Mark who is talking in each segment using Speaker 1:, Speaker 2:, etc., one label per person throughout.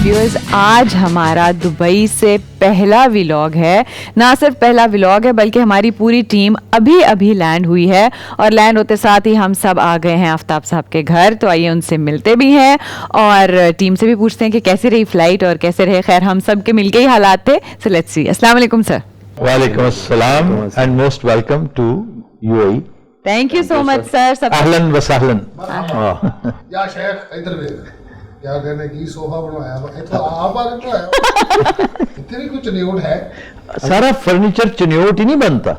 Speaker 1: Viewers, आज हमारा Dubai से पहला व्लॉग है. ना सिर्फ पहला व्लॉग है बल्कि हमारी पूरी टीम अभी अभी लैंड हुई है और लैंड होते साथ ही हम सब आ गए हैं आफ्ताब साहब के घर. तो आइए उनसे मिलते भी हैं और टीम से भी पूछते हैं कि कैसी रही फ्लाइट और कैसे रहे. खैर हम सब के मिलके ही हालात थे. So let's see. अस्सलाम वालेकुम सर.
Speaker 2: वालेकुम अस्सलाम and most welcome to UAE.
Speaker 1: Thank you so much sir. सब
Speaker 2: अहलन व सहलन.
Speaker 3: या शेख इधर देख क्या कहने की सोफा बनवाया इतना आप आगे बनाया इतनी कुछ न्यूड है.
Speaker 2: सारा फर्नीचर चनियोट ही नहीं बनता,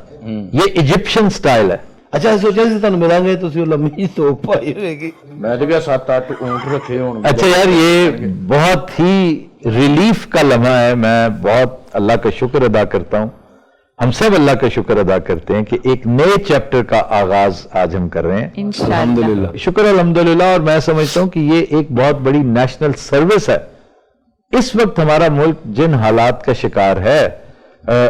Speaker 2: ये इजिप्शियन स्टाइल है.
Speaker 4: ਅੱਛਾ ਸੋਚਿਆ ਸੀ ਤੁਹਾਨੂੰ ਮਿਲਾਂਗੇ ਤੁਸੀਂ ਉਹ ਲੰਮੀ ਸੋਪ ਪਾਈ ਹੋਵੇਗੀ.
Speaker 5: ਮੈਂ ਤੇ ਵੀ 7-8 ਊਂਟ ਰੱਖੇ ਹੋਣ.
Speaker 2: अच्छा यार, ये बहुत ही रिलीफ का लम्हा है. मैं बहुत अल्लाह का शुक्र अदा करता हूँ, हम सब अल्लाह का शुक्र अदा करते हैं कि एक नए चैप्टर का आगाज आज हम कर रहे हैं.
Speaker 1: इंशाअल्लाह.
Speaker 2: शुक्र अल्हम्दुलिल्लाह. और मैं समझता हूँ कि ये एक बहुत बड़ी नेशनल सर्विस है. इस वक्त हमारा मुल्क जिन हालात का शिकार है,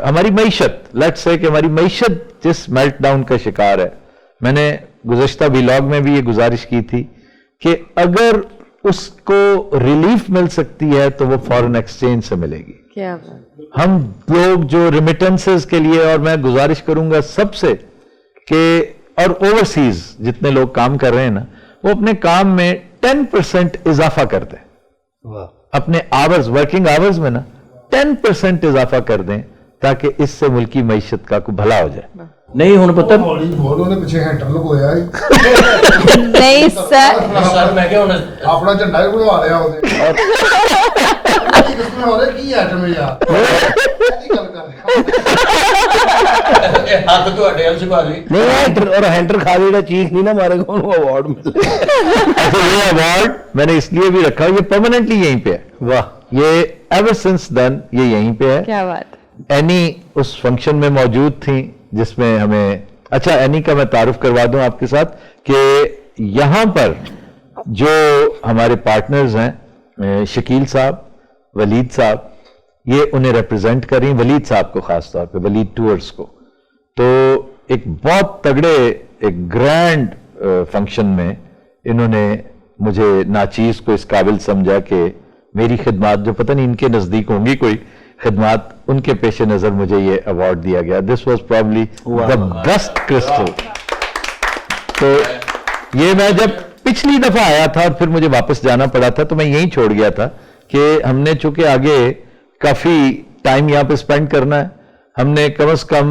Speaker 2: हमारी मईशत, लेट्स से कि हमारी मईशत जिस मेल्टडाउन का शिकार है, मैंने गुज़श्ता व्लॉग में भी ये गुजारिश की थी कि अगर उसको रिलीफ मिल सकती है तो वो फॉरेन एक्सचेंज से मिलेगी.
Speaker 1: क्या बात.
Speaker 2: हम लोग जो रिमिटेंसेस के लिए, और मैं गुजारिश करूंगा सबसे कि और ओवरसीज जितने लोग काम कर रहे हैं ना, वो अपने काम में 10% इजाफा कर दें. अपने आवर्स, वर्किंग आवर्स में ना 10% इजाफा कर दें ताकि इससे मुल्क की मईशत का कोई भला हो जाए.
Speaker 4: ਨਹੀਂ ਹੁਣ ਪਤਾ
Speaker 3: बोलो ने पीछे हैंडल लुकोया है
Speaker 1: नहीं सर.
Speaker 5: ਸਰ ਮੈਂ ਕਿਹਾ ਹੁਣ
Speaker 3: अपना झंडा ही बनवा लिया ਉਹਨੇ किसमें हो रहा की आइटम है यार ਕੀ ਗੱਲ ਕਰ
Speaker 5: ਇਹ ਹੱਥ ਤੁਹਾਡੇ ਵੱਲ ਸਿਪਾ ਲਈ.
Speaker 4: ਨਹੀਂ ਹੈਂਡਰ ਔਰ ਹੈਂਡਰ ਖਾ ਜਿਹੜਾ ਚੀਖ ਨਹੀਂ ਨਾ ਮਾਰੇਗਾ ਉਹਨੂੰ ਅਵਾਰਡ ਮਿਲੇ.
Speaker 2: अच्छा, ये अवार्ड मैंने इसलिए भी रखा, ये परमानेंटली यहीं पे है. वाह, ये एवर सिंस डन ये यहीं पे है.
Speaker 1: क्या बात.
Speaker 2: एनी उस फंक्शन में मौजूद थी जिसमें हमें, अच्छा एनी का मैं तारुफ करवा दूं आपके साथ कि यहां पर जो हमारे पार्टनर्स हैं, शकील साहब, वलीद साहब, ये उन्हें रिप्रेजेंट कर रही हैं, वलीद साहब को खास तौर पे, वलीद टूर्स को. तो एक बहुत तगड़े, एक ग्रैंड फंक्शन में इन्होंने मुझे नाचीज को इस काबिल समझा कि मेरी खिदमात, जो पता नहीं इनके नजदीक होंगी कोई खिदमात, उनके पेश नजर मुझे ये अवार्ड दिया गया. This was probably the best crystal. तो ये मैं जब पिछली दफा आया था और फिर मुझे वापस जाना पड़ा था तो मैं यहीं छोड़ गया था कि हमने चूंकि आगे काफी टाइम यहाँ पे स्पेंड करना है, हमने कम से कम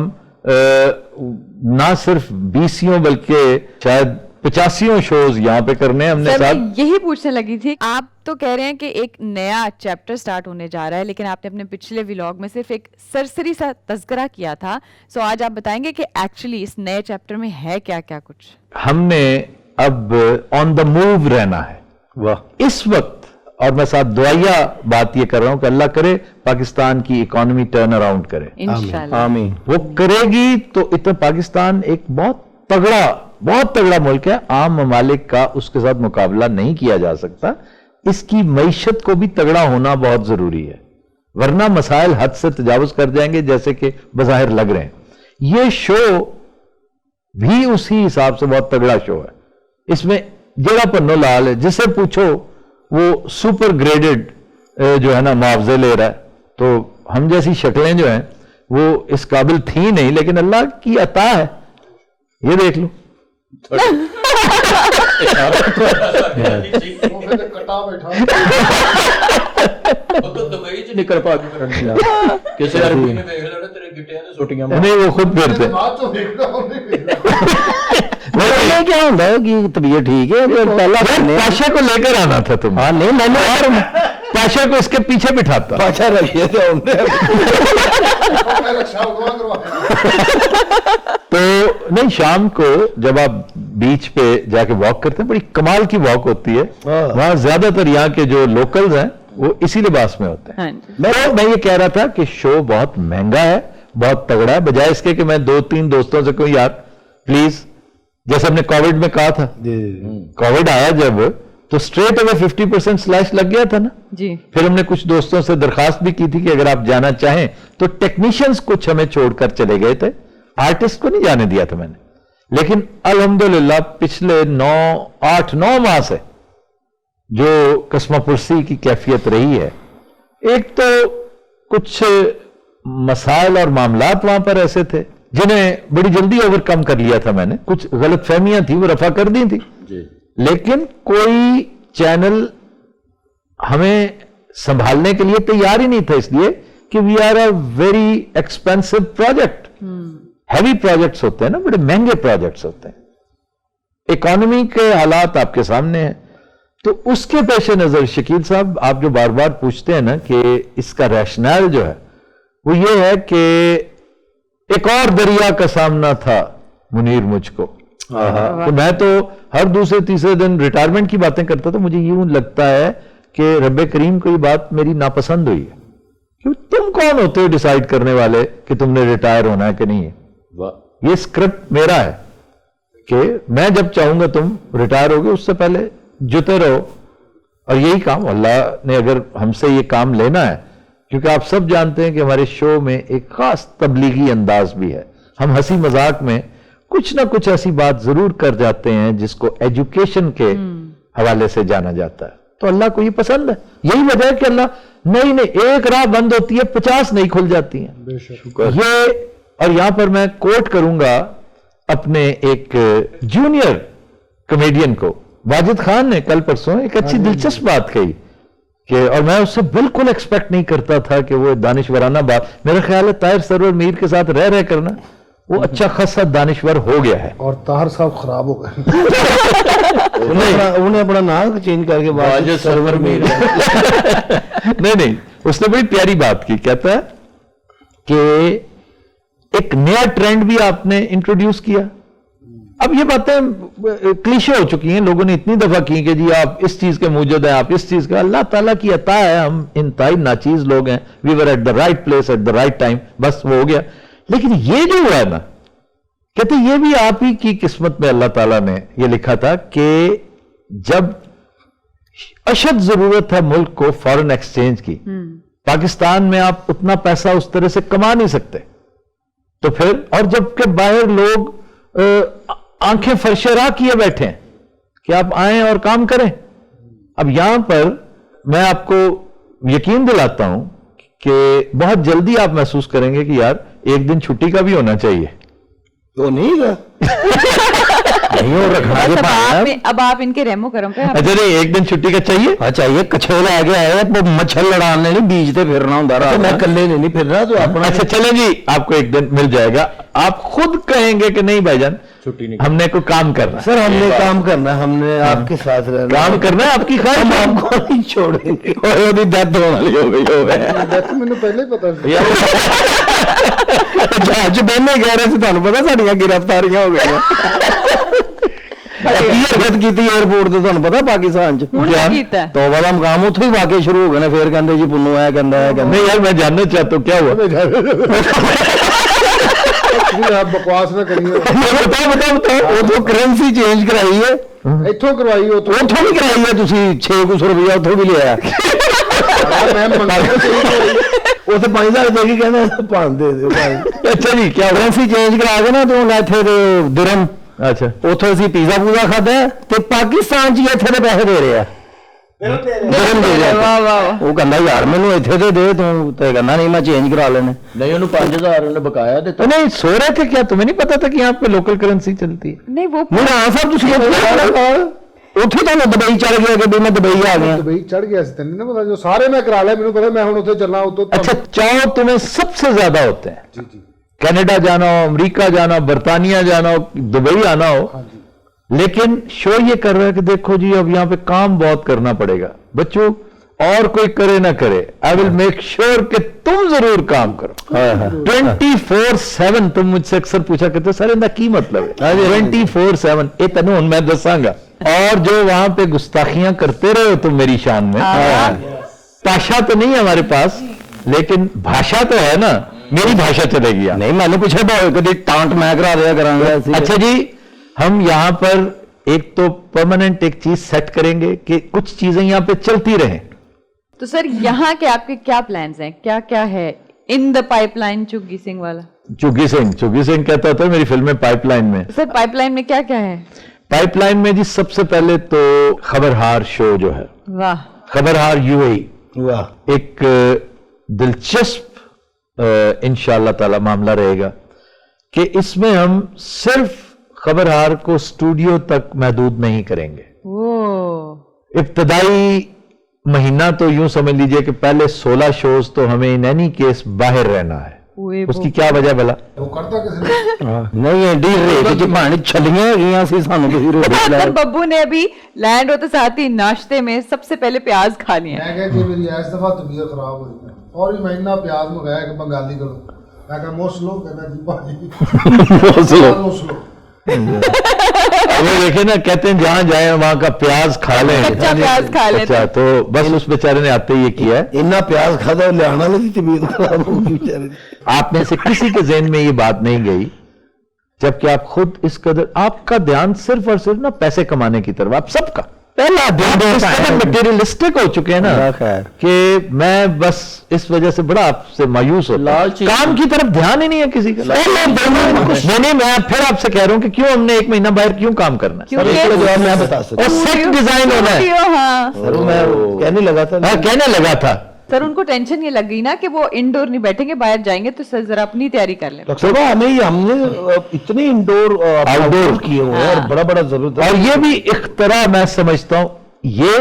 Speaker 2: ना सिर्फ 20 बल्कि शायद 85 शोज यहाँ पे करने हैं हमने.
Speaker 1: सर
Speaker 2: साथ
Speaker 1: मैं यही पूछने लगी थी, आप तो कह रहे हैं कि एक नया चैप्टर स्टार्ट होने जा रहा है, लेकिन आपने अपने पिछले व्लॉग में सिर्फ एक सरसरी सा तज़किरा किया था. सो आज आप बताएंगे कि एक्चुअली इस नए चैप्टर में है क्या क्या कुछ.
Speaker 2: हमने अब ऑन द मूव रहना है.
Speaker 4: वाह.
Speaker 2: इस वक्त, और मैं साथ दुआया बात ये कर रहा हूं कि अल्लाह करे पाकिस्तान की इकोनॉमी टर्न अराउंड करे.
Speaker 1: इंशाल्लाह.
Speaker 4: आमीन.
Speaker 2: वो करेगी तो इतना पाकिस्तान एक बहुत तगड़ा मुल्क है. आम ममालिक का उसके साथ मुकाबला नहीं किया जा सकता. इसकी मईशत को भी तगड़ा होना बहुत जरूरी है, वरना मसाइल हद से तजावुज कर जाएंगे जैसे कि बज़ाहिर लग रहे हैं. ये शो भी उसी हिसाब से बहुत तगड़ा शो है. इसमें जेड़ा पन्नो लाल है, जिसे पूछो वो सुपर ग्रेडेड जो है ना मुआवजे ले रहा है. तो हम जैसी शक्लें जो हैं वो इस काबिल थी नहीं, लेकिन अल्लाह की अता है. ये देख लो.
Speaker 3: वो फिर कटा बैठा
Speaker 5: ਉਹ ਤਾਂ ਦੁਬਈ ਚ ਨਿਕਲ ਪਾ ਕੇ ਕਰਨ ਗਿਆ ਕਿਸੇ ਅਰਬੀ ਨੇ ਵੇਖ ਲੈਣਾ ਤੇਰੇ ਗਿੱਟਿਆਂ ਤੇ ਸੁੱਟੀਆਂ ਮਾਰ.
Speaker 2: नहीं, वो खुद फिरते.
Speaker 3: बाद तो देख रहा हूं
Speaker 4: ਇਹ ਕੀ ਹੁੰਦਾ ਹੈ कि तबीयत ठीक है फिर पहला
Speaker 2: पाशा को लेकर आना था तुम.
Speaker 4: हाँ नहीं मैंने और
Speaker 2: पाशा को इसके पीछे बिठाता.
Speaker 4: पाछा रखिए तो हमने
Speaker 3: रक्षा करवाया.
Speaker 2: तो नहीं, शाम को जब आप बीच पे जाके वॉक करते हैं, बड़ी कमाल की वॉक होती है. वहां ज्यादातर यहाँ के जो लोकल्स हैं वो इसी लिबास में होते हैं.
Speaker 1: हाँ जी.
Speaker 2: मैं ये कह रहा था कि शो बहुत महंगा है, बहुत तगड़ा है, बजाय इसके कि मैं 2-3 दोस्तों से कहूं यार प्लीज, जैसे हमने कोविड में कहा था, कोविड आया जब तो स्ट्रेट अवे 50% स्लैश लग गया था ना
Speaker 1: जी.
Speaker 2: फिर हमने कुछ दोस्तों से दरखास्त भी की थी कि अगर आप जाना चाहें तो. टेक्नीशियंस कुछ हमें छोड़कर चले गए थे, आर्टिस्ट को नहीं जाने दिया था मैंने. लेकिन अल्हम्दुलिल्लाह पिछले 8-9 माह से जो कस्मा पुरसी की कैफियत रही है ایک تو کچھ مسائل اور معاملات وہاں پر ایسے تھے جنہیں بڑی جلدی اوور کم کر لیا تھا میں نے. کچھ غلط فہمیاں تھیں وہ رفع کر دی تھی, لیکن کوئی چینل ہمیں سنبھالنے کے لیے تیار ہی نہیں تھا, اس لیے کہ we are a very expensive project. Heavy projects ہوتے ہیں نا, بڑے مہنگے پروجیکٹس ہوتے ہیں. اکانومی کے حالات آپ کے سامنے ہیں, تو اس کے پیش نظر شکیل صاحب آپ جو بار بار پوچھتے ہیں نا کہ اس کا ریشنل جو ہے وہ یہ ہے کہ ایک اور دریا کا سامنا تھا منیر مجھ کو. تو میں تو ہر دوسرے تیسرے دن ریٹائرمنٹ کی باتیں کرتا تو مجھے یوں لگتا ہے کہ رب کریم کو یہ بات میری ناپسند ہوئی ہے. کہ تم کون ہوتے ہو ڈیسائیڈ کرنے والے کہ تم نے ریٹائر ہونا ہے کہ نہیں ہے. یہ اسکرپٹ میرا ہے کہ میں جب چاہوں گا تم ریٹائر ہوگے, اس سے پہلے جتے رہو. اور یہی کام اللہ نے اگر ہم سے یہ کام لینا ہے, کیونکہ آپ سب جانتے ہیں کہ ہمارے شو میں ایک خاص تبلیغی انداز بھی ہے. ہم ہنسی مذاق میں کچھ نہ کچھ ایسی بات ضرور کر جاتے ہیں جس کو ایجوکیشن کے حوالے سے جانا جاتا ہے. تو اللہ کو یہ پسند ہے. یہی وجہ ہے کہ اللہ نہیں ایک راہ بند ہوتی ہے 50 نہیں کھل جاتی ہیں. یہ اور یہاں پر میں کوٹ کروں گا اپنے ایک جونیئر کمیڈین کو, واجد خان نے کل پرسوں ایک اچھی دلچسپ بات کہی کہ, اور میں اس سے بالکل ایکسپیکٹ نہیں کرتا تھا کہ وہ دانشورانہ بات, میرا خیال ہے طاہر سرور میر کے ساتھ رہ کرنا وہ اچھا خاصا دانشور ہو گیا ہے. اور
Speaker 3: طاہر صاحب خراب ہو گئے,
Speaker 4: انہیں اپنا نام چینج کر کے واجد سرور میر.
Speaker 2: نہیں اس نے بڑی پیاری بات کی. کہتا ہے کہ ایک نیا ٹرینڈ بھی آپ نے انٹروڈیوس کیا. اب یہ باتیں کلیشے ہو چکی ہیں, لوگوں نے اتنی دفعہ کی کہ جی آپ اس چیز کے موجود ہیں, آپ اس چیز کا. اللہ تعالیٰ کی عطا ہے, ہم انتہائی ناچیز لوگ ہیں. We were at the right place at the right time, بس وہ ہو گیا. لیکن یہ جو ہوا ہے نا, کہتے یہ بھی آپ ہی کی قسمت میں اللہ تعالیٰ نے یہ لکھا تھا کہ جب اشد ضرورت ہے ملک کو فارن ایکسچینج کی, پاکستان میں آپ اتنا پیسہ اس طرح سے کما نہیں سکتے, تو پھر اور جب کہ باہر لوگ آنکھیں فرش راہ کیے بیٹھے ہیں کہ آپ آئیں اور کام کریں. اب یہاں پر میں آپ کو یقین دلاتا ہوں کہ بہت جلدی آپ محسوس کریں گے کہ یار ایک دن چھٹی کا بھی ہونا چاہیے.
Speaker 4: تو نہیں گا
Speaker 1: اب آپ ان کے رحم و کرم پہ
Speaker 2: اچھا نہیں, ایک دن چھٹی کا چاہیے.
Speaker 4: ہاں چاہیے, کچھولا آگے آیا مچھر لڑانے نہیں بیچتے پھرنا ہوں, میں کلے نہیں پھرنا تو اپنا.
Speaker 2: اچھا چلیں جی, آپ کو ایک دن مل جائے گا, آپ خود کہیں گے کہ نہیں بھائی جان چھٹی نہیں, ہم نے کوئی کام کرنا.
Speaker 4: سر ہم نے کام کرنا, ہم نے آپ کے ساتھ رہنا,
Speaker 2: کام کرنا ہے, آپ کی خواہش,
Speaker 4: ہم آپ کو نہیں چھوڑیں گے.
Speaker 2: ڈیتھ ہونے والی ہو گئی
Speaker 3: مجھے پہلے ہی پتا
Speaker 4: جہاز بہنے گئے سے تمہیں پتا ساڑیاں گرفتاریاں ہو گئی ایئرپورٹ سے تمہیں پتا پاکستان تو والا مقام اتوں ہی واقع شروع ہو گئے. پھر کہتے جی پنو ہے
Speaker 2: نہیں یار میں جاننا چاہتا ہوں کیا ہوا.
Speaker 3: آپ بکواس نہ کریے,
Speaker 4: اتوں کرنسی چینج کرائی ہے,
Speaker 3: اتوں کروائی
Speaker 4: اتوں بھی کرائی ہے, تھی 600 روپیہ اتوں بھی لیا اتنے 5000 دے کے کہنا پان دے دو.
Speaker 2: اچھا جی کیا
Speaker 4: کرنسی چینج کرا کے نا تو اتنے درم,
Speaker 2: اچھا
Speaker 4: اتوں اسی پیزا پوزا کھادا ہے تو پاکستان چ اتنے کے پیسے دے رہے ہیں. وہ کہنا یار مینو اتنے تو دے, تو کہنا نہیں میں چینج کرا لینا.
Speaker 5: نہیں انہوں 5000 انہیں بقایا دیتا.
Speaker 2: نہیں سو رہے تھے کیا, تمہیں نہیں پتا تھا کہ یہاں پہ لوکل کرنسی چلتی ہے؟
Speaker 1: نہیں وہ
Speaker 4: صاحب اتنے تو میں دبئی چڑھ گیا کہ میں دبئی آ گیا.
Speaker 3: دبئی چڑھ گیا تین پتا جو سارے میں کرا لیا, مجھے پتا میں ہوں اتنے چلنا.
Speaker 2: اچھا چاہو تمہیں سب سے زیادہ ہوتے ہیں,
Speaker 3: جی جی
Speaker 2: کینیڈا جانا ہو, امریکہ جانا ہو, برطانیہ جانا ہو, دبئی آنا ہو, لیکن شو یہ کر رہا ہے کہ دیکھو جی اب یہاں پہ کام بہت کرنا پڑے گا. بچوں اور کوئی کرے نہ کرے, آئی ول میک شیور کہ تم ضرور کام کرو 24/7. تم مجھ سے اکثر پوچھا کرتے سر ان کا کی مطلب ہے 24/7. یہ تینوں میں دساں گا. اور جو وہاں پہ گستاخیاں کرتے رہے تم میری شان میں, پاشا تو نہیں ہمارے پاس لیکن بھاشا تو ہے نا, میری بھاشا چلے گی.
Speaker 4: نہیں میں نے پوچھا کبھی ٹانٹ میں کرا دیا کروں گا.
Speaker 2: اچھا جی ہم یہاں پر ایک تو پرماننٹ ایک چیز سیٹ کریں گے کہ کچھ چیزیں یہاں پہ چلتی رہیں.
Speaker 1: تو سر یہاں کے آپ کے کیا پلانز ہیں, کیا کیا ہے ان دا پائپ لائن چگی سنگھ والا؟
Speaker 2: چگی سنگھ کہتا تھا میری فلم میں پائپ لائن میں.
Speaker 1: سر پائپ لائن میں کیا کیا ہے؟
Speaker 2: پائپ لائن میں جی سب سے پہلے تو خبرہار شو جو ہے,
Speaker 1: واہ,
Speaker 2: خبرہار UAE
Speaker 4: वाह,
Speaker 2: एक दिलचस्प इंशाअल्लाह ताला मामला रहेगा कि इसमें हम सिर्फ खबरहार को स्टूडियो तक महदूद नहीं करेंगे। इब्तदाई महीना तो यूं समझ लीजिए कि पहले 16 शोज तो हमें इन एनी केस बाहर रहना है। उसकी क्या वजह भला?
Speaker 3: वो करता किसी
Speaker 4: नहीं एडी रेट च भाणी छलियां हैगियां सी सानू तुसीं रोटी ला
Speaker 1: बब्बू ने अभी लैंड होते साथ ही नाश्ते में सबसे पहले प्याज खा लिए।
Speaker 3: मैं कहा कि मेरी इस दफा तबीयत खराब हुई और ये महीना प्याज मंगाया कि बंगाली को मैं कहा मोस्लो कहना जी भाजी मोस्लो
Speaker 2: वो देखे ना, कहते हैं जहां जाए वहां का प्याज खा लें,
Speaker 1: कच्चा प्याज खा लें।
Speaker 2: अच्छा, तो बस उस बेचारे ने आते ही ये किया है।
Speaker 4: इन्ना प्याज खादा लियाना वाली तबीयत खराब हो गई बेचारे।
Speaker 2: आप में से किसी के जहन में ये बात नहीं गई, जबकि आप खुद इस कदर, आपका ध्यान सिर्फ और सिर्फ ना पैसे कमाने की तरफ, आप सबका पहला ध्यान मटेरियलिस्टिक हो चुके हैं ना कि मैं बस इस वजह से बड़ा आपसे मायूस हूं। काम की तरफ ध्यान ही नहीं है किसी का। नहीं, मैं फिर आपसे कह रहा हूं कि क्यों हमने एक महीना बाहर क्यों काम करना है?
Speaker 4: जवाब मैं बता सकता
Speaker 2: और सेट डिजाइन होना है।
Speaker 4: सर मैं कहने लगा था
Speaker 1: सर उनको टेंशन ये लग गई ना कि वो इंडोर नहीं बैठेंगे, बाहर जाएंगे, तो सर जरा अपनी तैयारी कर लें।
Speaker 4: डॉक्टर साहब हमने इतने इंडोर आउटडोर किए हुए हैं और बड़ा बड़ा जरूरत है।
Speaker 2: और ये भी इख्तरा मैं समझता हूं, ये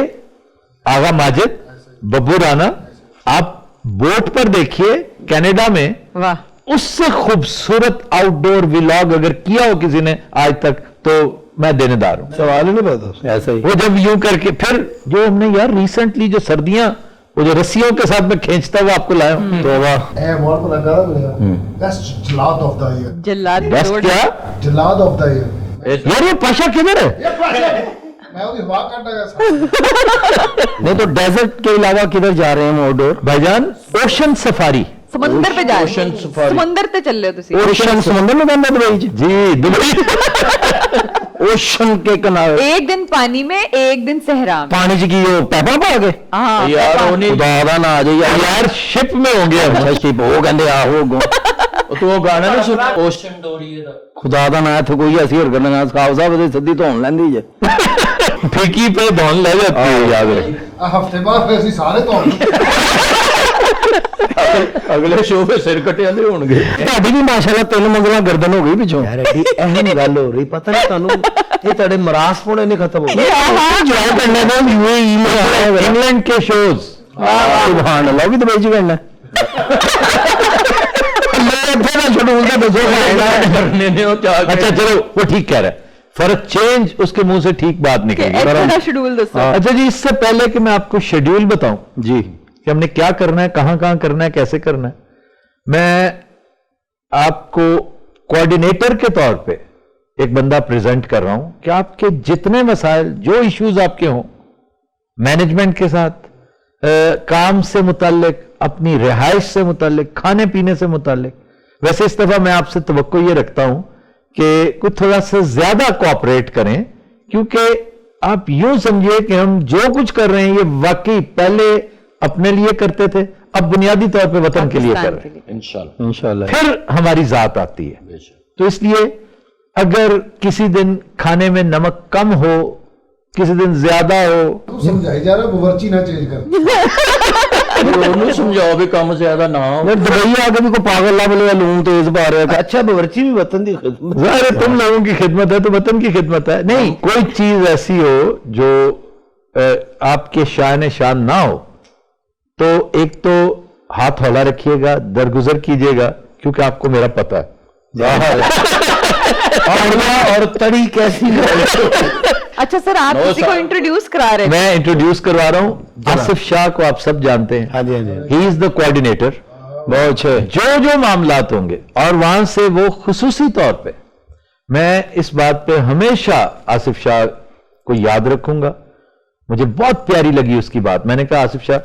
Speaker 2: आगा माजिद, बब्बू राना, आप बोट पर देखिए कनाडा में,
Speaker 1: वाह,
Speaker 2: उससे खूबसूरत आउटडोर व्लॉग अगर किया हो किसी ने आज तक तो मैं देनेदार हूं।
Speaker 4: सवाल ही नहीं पता ऐसा ही।
Speaker 2: वो जब यूं करके फिर जो हमने यार रिसेंटली जो सर्दियां वो जो रस्सियों के साथ में खींचता हुआ आपको लाया हूं, तो वाह,
Speaker 3: ए मोर को लगा बेस्ट जलाद ऑफ द ईयर।
Speaker 1: जल्लाद
Speaker 2: बस क्या
Speaker 3: जलाद ऑफ द ईयर
Speaker 2: यार, ये पाशा किधर है?
Speaker 3: मैं उसे हवा काटा गया।
Speaker 4: नहीं तो डेजर्ट के अलावा किधर जा रहे हैं आउटडोर
Speaker 2: भाईजान? ओशन सफारी,
Speaker 1: समंदर पे जा
Speaker 5: ओशन
Speaker 1: रहे
Speaker 5: सफारी।
Speaker 1: समंदर पे चल रहे हो तुसी।
Speaker 4: ओशन समंदर में जाना दुबई
Speaker 2: जी दुबई
Speaker 4: ओशन के किनारे
Speaker 1: एक दिन पानी में, एक दिन सहरा में।
Speaker 4: पानी च की पैपल पा के
Speaker 1: हाँ,
Speaker 5: यार वो नहीं,
Speaker 4: खुदा दा ना आ जाइए
Speaker 2: यार शिप में होंगे हम।
Speaker 4: अच्छा शिप हो कहते आहो
Speaker 5: तो वो गाना नहीं सुना ओशन डोरिए दा?
Speaker 4: खुदा दा ना इत्थे कोई ऐसी हरकत ना साहब साहब ते सिद्धी धोन लैंदी जे
Speaker 2: फेंकी पे धौन ले जाती है, याद है।
Speaker 3: हफ्ते बाद फिर ਅਸੀਂ ਸਾਰੇ ਤੋਂ
Speaker 5: अगले शो पे सिर कटे आंदे होणगे।
Speaker 4: ਤੁਹਾਡੀ ਵੀ ਮਾਸ਼ਾਅੱਲਾ 3 ਮੰਜ਼ਲਾ ਗਰਦਨ ਹੋ ਗਈ ਪਿੱਛੋਂ ਯਾਰ ਐਡੀ ਅਹਿਮ ਗੱਲ ਹੋ ਰਹੀ ਪਤਾ ਨਹੀਂ ਤੁਹਾਨੂੰ ਇਹ ਤੁਹਾਡੇ ਮਰਾਸ ਪੋਣੇ ਨਹੀਂ ਖਤਮ ਹੋ ਗਏ ਜੁਆਇਨ ਕਰਨੇ ਦਾ यूएई में
Speaker 2: इंग्लैंड के शोज
Speaker 4: सुभान अल्लाह भी दुबई च करना मैं इत्थे ना शेड्यूल ते दसो
Speaker 5: करने ने वो क्या
Speaker 2: अच्छा चलो, वो ठीक कह रहा है, फर्क चेंज उसके मुंह से ठीक बात निकली।
Speaker 1: शेड्यूल दसो।
Speaker 2: अच्छा जी, इससे पहले कि मैं आपको शेड्यूल बताऊं जी कि हमने क्या करना है, कहां कहां करना है, कैसे करना है, मैं आपको कोऑर्डिनेटर के तौर पे एक बंदा प्रेजेंट कर रहा हूं कि आपके जितने मसाइल, जो इश्यूज आपके हों मैनेजमेंट के साथ, काम से मुताल्लिक, अपनी रिहाइश से मुताल्लिक, खाने पीने से मुताल्लिक, वैसे इस दफा मैं आपसे तवक्को ये रखता हूं कि कुछ थोड़ा सा ज्यादा कोऑपरेट करें, क्योंकि आप यूं समझिए कि हम जो कुछ कर रहे हैं ये वाकई पहले अपने लिए करते थे, अब बुनियादी तौर पे वतन के लिए कर रहे हैं।
Speaker 5: इंशाल्लाह
Speaker 4: इंशाल्लाह
Speaker 2: फिर हमारी जात आती है।
Speaker 5: बेशक।
Speaker 2: तो इसलिए अगर किसी दिन खाने में नमक कम हो, किसी दिन ज्यादा हो,
Speaker 3: ਤੂੰ ਸਮਝਾਈ ਜਾ ਰਿਹਾ ਬਵਰਚੀ ਨਾ ਚੇਂਜ ਕਰ
Speaker 5: ਉਹਨੂੰ ਸਮਝਾਓ ਵੀ ਕੰਮ ਜ਼ਿਆਦਾ ਨਾ ਹੋ।
Speaker 4: दुबई आके भी कोई पागल ला बोले लून तेज पा रहे हैं अच्छा बवर्ची भी वतन की खिदमत
Speaker 2: ज़ाहिर है तुम लोगों की खिदमत है तो वतन की खिदमत है। नहीं, कोई चीज ऐसी हो जो आपके शान शान ना हो, तो एक तो हाथ हौला रखिएगा, दरगुजर कीजिएगा, क्योंकि आपको मेरा पता है
Speaker 4: और तड़ी कैसी
Speaker 1: अच्छा सर, आप किसी को इंट्रोड्यूस करा रहे हैं?
Speaker 2: मैं इंट्रोड्यूस करवा रहा हूं आसिफ शाह को, आप सब जानते हैं।
Speaker 4: हाँ जी हाँ जी
Speaker 2: ही इज द कोऑर्डिनेटर। बहुत अच्छे जो जो मामलात होंगे, और वहां से वो खुसूसी तौर पे, मैं इस बात पे हमेशा आसिफ शाह को याद रखूंगा। मुझे बहुत प्यारी लगी उसकी बात। मैंने कहा आसिफ शाह,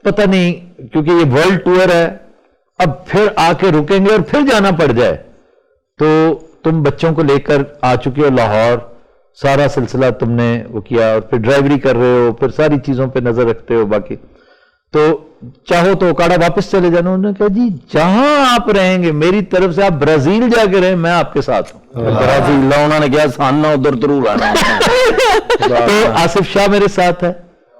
Speaker 2: पता नहीं, क्योंकि ये वर्ल्ड टूर है, अब फिर आके रुकेंगे और फिर जाना पड़ जाए, तो तुम बच्चों को लेकर आ चुके हो लाहौर, सारा सिलसिला तुमने वो किया, और फिर ड्राइवरी कर रहे हो, फिर सारी चीजों पे नजर रखते हो, बाकी तो चाहो तो ओकाड़ा वापस चले जाना। उन्होंने कहा जी जहां आप रहेंगे, मेरी तरफ से आप ब्राजील जाके रहे, मैं आपके साथ हूं।
Speaker 4: ब्राजील उन्होंने कहा साना उधर जरूर आना
Speaker 2: तो आसिफ शाह मेरे साथ है,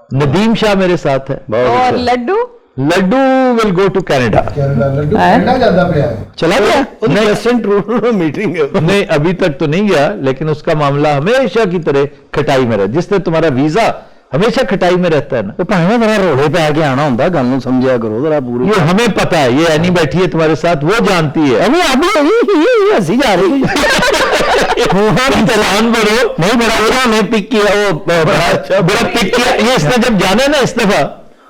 Speaker 2: नदीम शाह मेरे साथ है,
Speaker 1: और Laddu
Speaker 2: Laddu will go to Canada.
Speaker 3: Canada Laddu Canada ਜਾਂਦਾ ਪਿਆ ਹੈ।
Speaker 4: चला गया प्रेसिडेंट रूल मीटिंग है।
Speaker 2: नहीं अभी तक तो नहीं गया, लेकिन उसका मामला हमेशा की तरह खटाई में रहा, जिसने तुम्हारा वीजा हमेशा खटाई में रहता है ना।
Speaker 4: तो भाਵੇਂ जरा रोड़े पे आके आना होता, गल ਨੂੰ समझिया करो जरा पूरी।
Speaker 2: ये हमें पता है, ये एनी बैठी है तुम्हारे साथ, वो जानती है।
Speaker 4: अभी आप हंसी जा रही
Speaker 2: हैरान बड़ो
Speaker 4: नहीं बड़ा उन्होंने पिक किया, वो
Speaker 2: बड़ा पिक किया। ये इसने जब जाना ना इस दफा,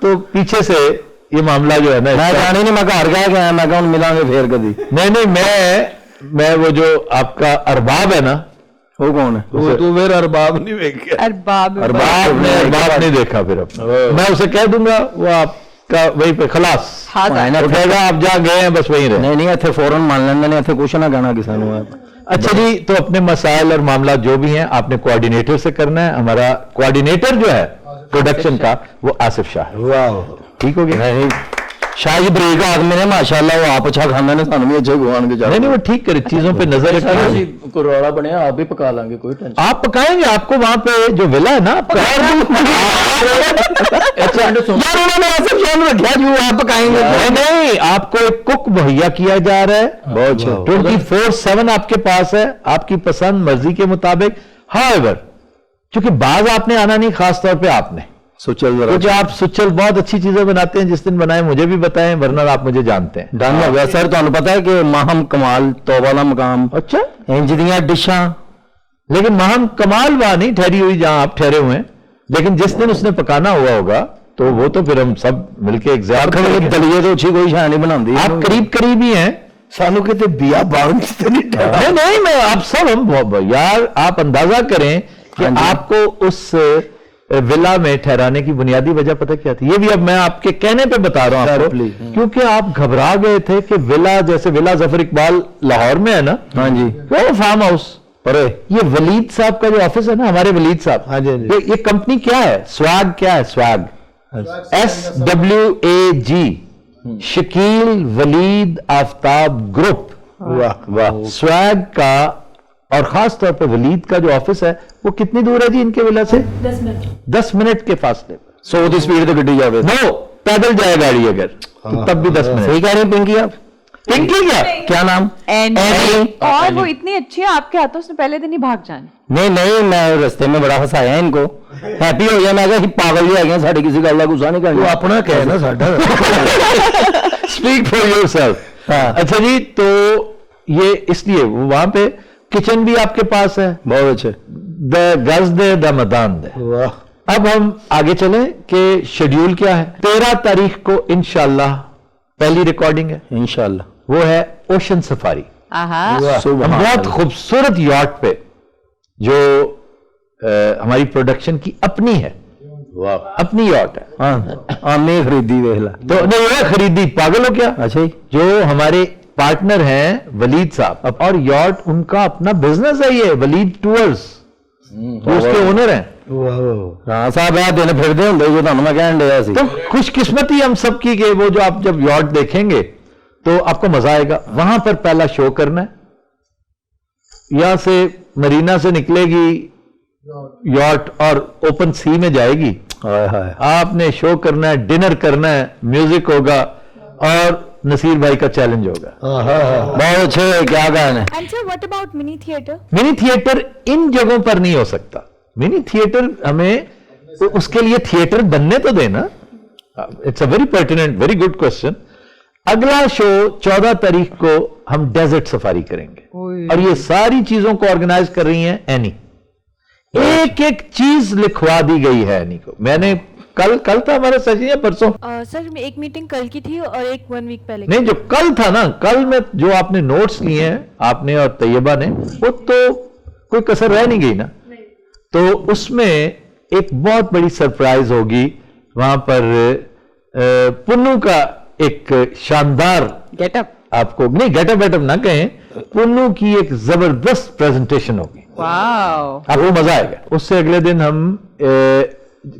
Speaker 2: तो पीछे से ये मामला जो है ना,
Speaker 4: मैं जानी नहीं, मैं घर कह गया, मैं कहा मिलांगे फिर कभी।
Speaker 2: नहीं मैं वो जो आपका अरबाब है ना,
Speaker 4: वो कौन है?
Speaker 5: वो तू फिर अरबाब नहीं देख गया।
Speaker 1: अरबाब
Speaker 2: अरबाब नहीं देखा फिर अब मैं उसे कह दूंगा, वो आपका वहीं पे खलास
Speaker 1: हाँ सर।
Speaker 2: वो कहेगा आप जहाँ गए हैं बस वहीं रहे।
Speaker 4: नहीं नहीं इतने फौरन मान लेंगे, नहीं इतने कुछ ना कहना किसी ने।
Speaker 2: अच्छा जी, तो अपने मसाइल और मामला जो भी हैं आपने कोऑर्डिनेटर से करना है। हमारा कोऑर्डिनेटर जो है प्रोडक्शन का वो आसिफ शाह है।
Speaker 4: वाह
Speaker 2: ठीक हो गया?
Speaker 4: नहीं शाही बरीक आदमी ने माशाल्लाह, वो आप अच्छा खाना ने सानू भी अच्छे गुआन के जा।
Speaker 2: नहीं वो ठीक करे, चीजों पे नजर रखिए।
Speaker 5: कोई रौला बने आप भी पका लांगे, कोई टेंशन।
Speaker 2: आप पकाएंगे, आपको वहां पे जो विला है ना
Speaker 4: यार उन्होंने ऐसे फोन रखा जो आप पकाएंगे।
Speaker 2: नहीं आपको एक कुक मुहैया किया जा रहा है,
Speaker 4: बहुत अच्छा।
Speaker 2: 24/7 आपके पास है, आपकी पसंद मर्जी के मुताबिक। हाउएवर क्योंकि बाज आपने आना नहीं, खास तौर पे आपने,
Speaker 4: सुचल जरा
Speaker 2: क्योंकि आप सुचल बहुत अच्छी चीजें बनाते हैं। जिस दिन बनाए मुझे भी बताएं, वरना आप मुझे जानते हैं।
Speaker 4: डन हो गया सर। ਤੁਹਾਨੂੰ पता है कि माहम कमाल तौबा दा मकाम
Speaker 2: अच्छा,
Speaker 4: इंज दियां डिशां,
Speaker 2: लेकिन महम कमाल वहां नहीं ठहरी हुई जहां आप ठहरे हुए हैं, लेकिन जिस दिन उसने पकाना हुआ होगा तो वो तो फिर हम सब मिलके एग्जाम करेंगे।
Speaker 4: दलिए तो अच्छी कोई शाय नहीं बनाती।
Speaker 2: आप करीब ही हैं।
Speaker 4: सानू कहते बिया बावन
Speaker 2: नहीं मैं आप सब हम यार, आप अंदाजा करें कि
Speaker 4: हाँ जी।
Speaker 2: आपको उस विला में ठहराने की बुनियादी वजह पता क्या थी? ये भी अब मैं आपके कहने पे बता रहा हूं आपको, क्योंकि आप घबरा गए थे कि विला, जैसे विला जफर इकबाल लाहौर में है ना,
Speaker 4: हाँ जी,
Speaker 2: वो फार्म हाउस पर ये वलीद साहब का जो ऑफिस है ना, हमारे वलीद साहब,
Speaker 4: हाँ जी, हाँ जी।
Speaker 2: ये कंपनी क्या है? स्वाग क्या है? Swag SWAG, Shakeel Waleed Aftab group.
Speaker 4: वाह वाह।
Speaker 2: स्वैग का और खास तौर पर वलीद का जो ऑफिस है वो कितनी दूर है जी इनके विला से? 10 मिनट के फासले पर।
Speaker 4: 100 की स्पीड से गड्डी जावे।
Speaker 2: नो, पैदल जाए गाड़ी अगर तो तब भी 10 मिनट।
Speaker 4: सही कह रहे हैं पिंकी आप।
Speaker 2: पिंकी क्या
Speaker 4: नाम?
Speaker 1: एनी। और वो इतनी अच्छी है आपके हाथों से, पहले दिन ही भाग जाने।
Speaker 4: नहीं नहीं, मैं रास्ते में बड़ा हंसाया इनको, हैप्पी हो गया। मैं कहा पागल ही है साड़ी, किसी गल का गुस्सा नहीं करना। अपना कहे ना साडा।
Speaker 2: Speak for yourself. अच्छा जी, तो ये इसलिए वहां पे किचन भी आपके पास है।
Speaker 4: बहुत अच्छे।
Speaker 2: द गज दे द मदान दे।
Speaker 4: वाह।
Speaker 2: अब हम आगे चलें कि शेड्यूल क्या है। 13 तारीख को इंशाल्लाह पहली रिकॉर्डिंग है,
Speaker 4: इंशाल्लाह।
Speaker 2: वो है ओशन सफारी।
Speaker 1: आहा।
Speaker 2: हम बहुत खूबसूरत यॉट पे जो हमारी प्रोडक्शन की अपनी है, अपनी यॉट है।
Speaker 4: हाँ मैं खरीदी देख ला।
Speaker 2: तो नहीं है खरीदी, पागल हो क्या?
Speaker 4: अच्छा जी।
Speaker 2: जो हमारे पार्टनर हैं वलीद साहब, और यॉट उनका अपना बिजनेस है, ये वलीद टूर्स, उसके ओनर हैं।
Speaker 4: हाँ साहब यार दिन फिरते होंगे जो ਤੁਹਾਨੂੰ मैं कहन दिया सी।
Speaker 2: तो खुशकिस्मती हम सब की कि वो जो आप जब यॉट देखेंगे तो आपको मजा आएगा। वहां पर पहला शो करना है, यहां से मरीना से निकलेगी यॉट और ओपन सी में जाएगी। आपने शो करना है, डिनर करना है, म्यूजिक होगा और नसीर भाई का चैलेंज होगा।
Speaker 4: बहुत अच्छे, क्या कहना है।
Speaker 6: And sir, what about mini theater?
Speaker 2: Mini theatre in जगहों पर नहीं हो सकता। मिनी थिएटर हमें उसके लिए थिएटर बनने तो देना। It's a very pertinent, very good question. अगला शो 14 तारीख को हम डेजर्ट सफारी करेंगे, और ये सारी चीजों को ऑर्गेनाइज कर रही हैं एनी। एक एक चीज लिखवा दी गई है एनी को। मैंने कल था हमारा सच है परसों?
Speaker 6: सर एक मीटिंग कल की थी और एक 1 वीक पहले।
Speaker 2: नहीं, जो कल था ना, कल में जो आपने नोट्स लिए हैं आपने और तैयबा ने, वो तो कोई कसर रह नहीं गई ना। तो उसमें एक बहुत बड़ी सरप्राइज होगी। वहां पर पुन्नू का एक शानदार
Speaker 1: गेटअप,
Speaker 2: आपको नहीं गेटअप वेटअप ना कहें, पुन्नू की एक जबरदस्त प्रेजेंटेशन होगी।
Speaker 1: वाओ,
Speaker 2: आपको मजा आएगा। उससे अगले दिन हम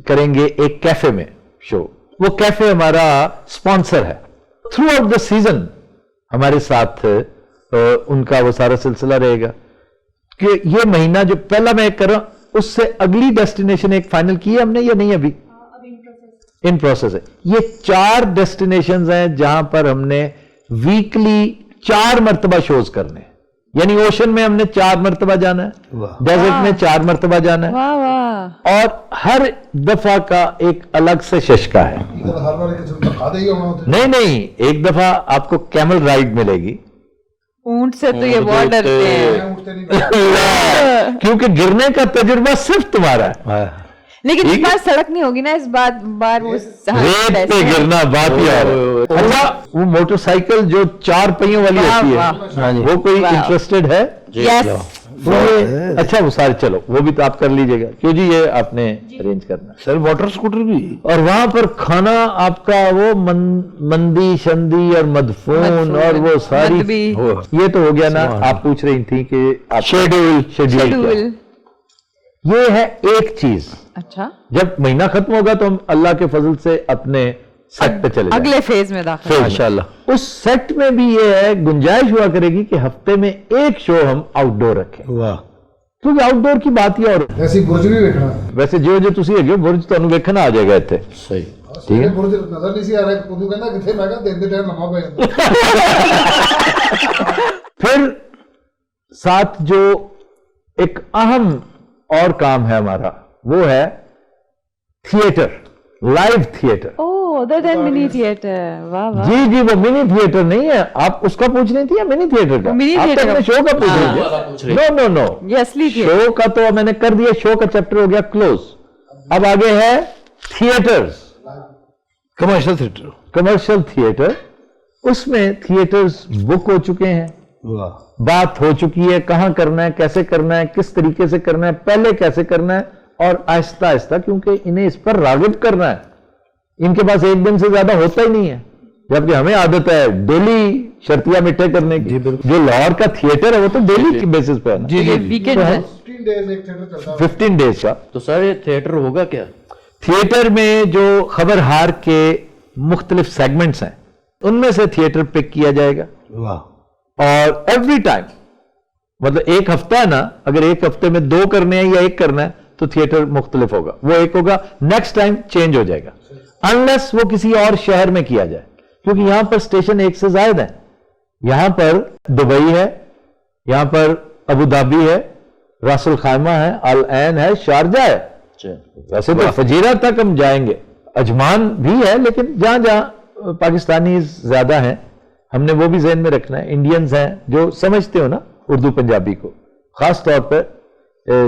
Speaker 2: करेंगे एक कैफे में शो। वो कैफे हमारा स्पॉन्सर है। थ्रू आउट द सीजन हमारे साथ उनका वो सारा सिलसिला रहेगा कि ये महीना जो पहला मैं कर रहा हूं, उससे अगली डेस्टिनेशन एक फाइनल की है हमने या नहीं? अभी इन प्रोसेस है। ये 4 डेस्टिनेशंस हैं जहां पर हमने वीकली 4 मरतबा शोज करने हैं। यानी ओशन में हमने 4 मरतबा जाना है, डेजर्ट में 4 मरतबा जाना है,
Speaker 1: वाह वाह।
Speaker 2: और हर दफा का एक अलग से शशका है।
Speaker 3: इधर हर बार किसी को दिखा देगा वहां होते
Speaker 2: नहीं नहीं, एक दफा आपको कैमल राइड मिलेगी,
Speaker 1: ऊंट से तो ये बहुत डरते हैं,
Speaker 3: हैं, उठते नहीं
Speaker 2: क्योंकि गिरने का तजुर्बा सिर्फ तुम्हारा है।
Speaker 1: लेकिन इस
Speaker 2: ठीक
Speaker 1: बार सड़क नहीं होगी ना, इस बार वो
Speaker 2: रेत पे गिरना बात ही और है। अच्छा, वो मोटरसाइकिल जो 4 पहियों वाली
Speaker 1: वाह,
Speaker 2: होती
Speaker 1: वाह।
Speaker 2: है, वो कोई
Speaker 1: वाह।
Speaker 2: इंटरेस्टेड है?
Speaker 1: यस।
Speaker 2: तो ये अच्छा, वो सारे चलो, वो भी तो आप कर लीजिएगा, क्यों जी, ये आपने अरेंज करना है।
Speaker 4: सर वाटर स्कूटर भी,
Speaker 2: और वहां पर खाना आपका वो मंदी शंदी और मदफून और वो सारी,
Speaker 1: मदबी।
Speaker 2: ये तो हो गया ना। आप पूछ रही थी कि आप शेड्यूल
Speaker 1: शेड्यूल।
Speaker 2: ये है एक चीज।
Speaker 1: अच्छा,
Speaker 2: जब महीना खत्म होगा तो हम अल्लाह के फजल से अपने सेट पे चले
Speaker 1: अगले फेज में दाखिल।
Speaker 2: जाएंगे माशाल्लाह। उस सेट में भी ये है, गुंजाइश हुआ करेगी कि हफ्ते में एक शो हम आउटडोर रखें,
Speaker 4: वाह,
Speaker 2: क्योंकि आउटडोर की बात ही और
Speaker 3: है। ऐसी बुर्ज भी देखना
Speaker 2: वैसे जो जो तुसी ਹੈਗੇ बुर्ज ਤੁਹਾਨੂੰ ਵੇਖਣਾ ਆ ਜਾਏਗਾ ਇੱਥੇ।
Speaker 5: ਸਹੀ
Speaker 3: ठीक है। बुर्ज नजर नहीं सी आ रहा, कुदू कहना किथे, मैं कहा दिन दे टाइम लम्मा पे ਜਾਂਦਾ।
Speaker 2: फिर साथ जो एक अहम और काम है हमारा, वो है थिएटर, लाइव थिएटर।
Speaker 1: ओह, अदर देन मिनी थिएटर। वाह वाह।
Speaker 2: जी जी, वो मिनी थिएटर नहीं है, आप उसका पूछ रही थी या मिनी थिएटर का?
Speaker 1: मिनी
Speaker 2: आप तो
Speaker 1: थिएटर
Speaker 2: अपने
Speaker 1: का।
Speaker 2: शो का पूछ
Speaker 1: हाँ।
Speaker 2: रही थी। नो नो नो,
Speaker 1: ये असली थिएटर।
Speaker 2: शो का तो मैंने कर दिया, शो का चैप्टर हो गया क्लोज। अब आगे है theatres,
Speaker 4: commercial theatre,
Speaker 2: commercial theatre. उसमें थिएटर्स बुक हो चुके हैं,
Speaker 4: वाह,
Speaker 2: बात हो चुकी है, कहां करना है, कैसे करना है, किस तरीके से करना है, पहले कैसे करना है, और आहिस्ता आहिस्ता, क्योंकि इन्हें इस पर रागिब करना है। इनके पास एक दिन से ज्यादा होता ही नहीं है, जबकि हमें आदत है डेली शर्तिया मिठे करने की। जो लाहौर का थिएटर है वो तो डेली की बेसिस पे है ना।
Speaker 1: ये वीकेंड है।
Speaker 3: 15 डेज एक थिएटर चलता है।
Speaker 2: 15 डेज का
Speaker 5: तो सर ये थिएटर होगा क्या?
Speaker 2: थिएटर में जो खबरहार के मुख्तलिफ सेगमेंट्स हैं, उनमें से थिएटर पिक किया जाएगा।
Speaker 4: वाह,
Speaker 2: और एवरी टाइम, मतलब एक हफ्ता है ना, अगर एक हफ्ते में 2 करने हैं या 1 करना है तो थिएटर मुख्तलिफ होगा, वो एक होगा, नेक्स्ट टाइम चेंज हो जाएगा, अनलेस वो किसी और शहर में किया जाए, क्योंकि यहां पर स्टेशन 1 से ज्यादा है। यहां पर दुबई है, यहां पर अबू धाबी है, रासुल खाइमा है, अल ऐन है, शारजा है। वैसे तो फजीरा तक हम जाएंगे, अजमान भी है, लेकिन जहां जहां पाकिस्तानी ज्यादा हैं, हमने वो भी ज़हन में रखना है। इंडियंस हैं जो समझते हो ना उर्दू पंजाबी को, खास तौर पर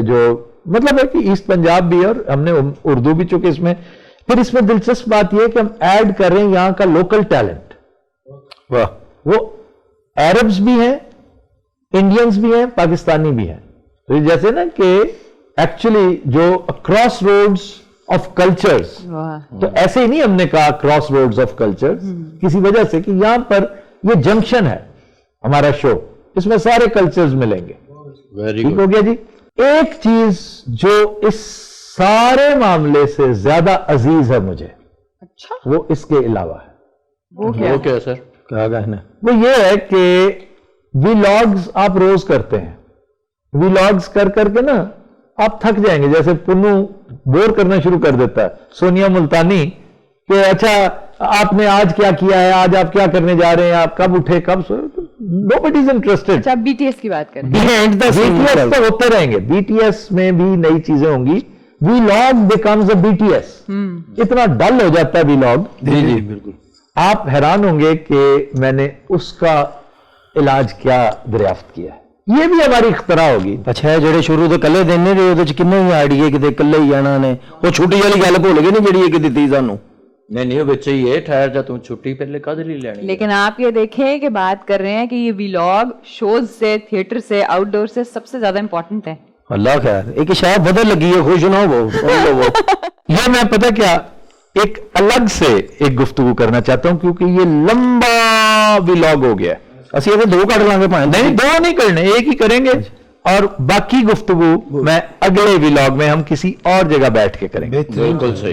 Speaker 2: जो मतलब है कि ईस्ट पंजाब भी है, और हमने उर्दू भी, चूंकि इसमें फिर इसमें दिलचस्प बात यह है कि हम ऐड कर रहे हैं यहां का लोकल टैलेंट। वाह, वो अरब्स भी हैं, इंडियंस भी हैं, पाकिस्तानी भी हैं। तो जैसे ना कि एक्चुअली जो क्रॉस रोड्स ऑफ कल्चर्स, तो ऐसे ही नहीं हमने कहा क्रॉस रोड्स ऑफ कल्चर्स, किसी वजह से कि यहां पर ये जंक्शन है हमारा शो, इसमें सारे कल्चर्स मिलेंगे।
Speaker 5: वेरी
Speaker 2: ठीक
Speaker 5: गुड।
Speaker 2: हो गया जी। एक चीज जो इस सारे मामले से ज्यादा अजीज है मुझे,
Speaker 1: अच्छा,
Speaker 2: वो इसके अलावा है।
Speaker 1: वो क्या?
Speaker 5: वो क्या है सर?
Speaker 4: क्या कहना,
Speaker 2: वो ये है कि वीलॉग्स आप रोज करते हैं, वीलॉग्स कर करके ना आप थक जाएंगे। जैसे पुन्नू बोर करना शुरू कर देता है, सोनिया मुल्तानी, कि अच्छा आपने आज क्या किया है, आज आप क्या करने जा रहे हैं, आप कब उठे, कब सोए, नोबडी इज इंटरेस्टेड।
Speaker 1: अच्छा, बीटीएस की बात करें।
Speaker 2: बीटीएस तो होते रहेंगे, बीटीएस में भी नई चीजें होंगी। वीलॉग बिकम्स अ बीटीएस, इतना डल हो जाता है वीलॉग।
Speaker 4: जी जी बिल्कुल,
Speaker 2: आप हैरान होंगे कि मैंने उसका इलाज क्या दरियाफ्त किया है। ये भी हमारी इख्तरा होगी।
Speaker 4: अच्छा ਜਿਹੜੇ ਸ਼ੁਰੂ ਤੋਂ ਕੱਲੇ ਦਿੰਨੇ ਰਹੇ ਉਹਦੇ ਚ ਕਿੰਨੇ ਹੀ ਆਈਡੀਏ ਕਿਤੇ ਇਕੱਲੇ ਹੀ ਜਾਣਾ ਨੇ, ਉਹ ਛੁੱਟੀ ਵਾਲੀ ਗੱਲ ਭੁੱਲ ਗਏ ਨੇ ਜਿਹੜੀ ਇੱਕ ਦਿੱਤੀ ਸਾਨੂੰ।
Speaker 5: नहीं नहीं, वो बच्चे ये ठहर जा, तुम छुट्टी पहले कद ली लेनी?
Speaker 1: लेकिन आप ये देखें कि बात कर रहे हैं कि ये व्लॉग शोज से, थिएटर से, आउटडोर से सबसे ज्यादा इंपॉर्टेंट है।
Speaker 4: अल्लाह खैर, एक शायद बदल लगी है, खुश ना हो वो।
Speaker 2: ये मैं पता क्या एक अलग से एक गुफ्तगू करना चाहता हूं, क्योंकि ये लंबा व्लॉग हो गया है।
Speaker 4: ਅਸੀਂ ਇਹਦੇ 2 ਕੱਢ ਲਾਂਗੇ ਭਾਵੇਂ।
Speaker 2: नहीं, 2 नहीं करने, एक ही करेंगे, और बाकी गुफ्तगू मैं अगले व्लॉग में हम किसी और जगह बैठ के करेंगे।
Speaker 5: बिल्कुल सही।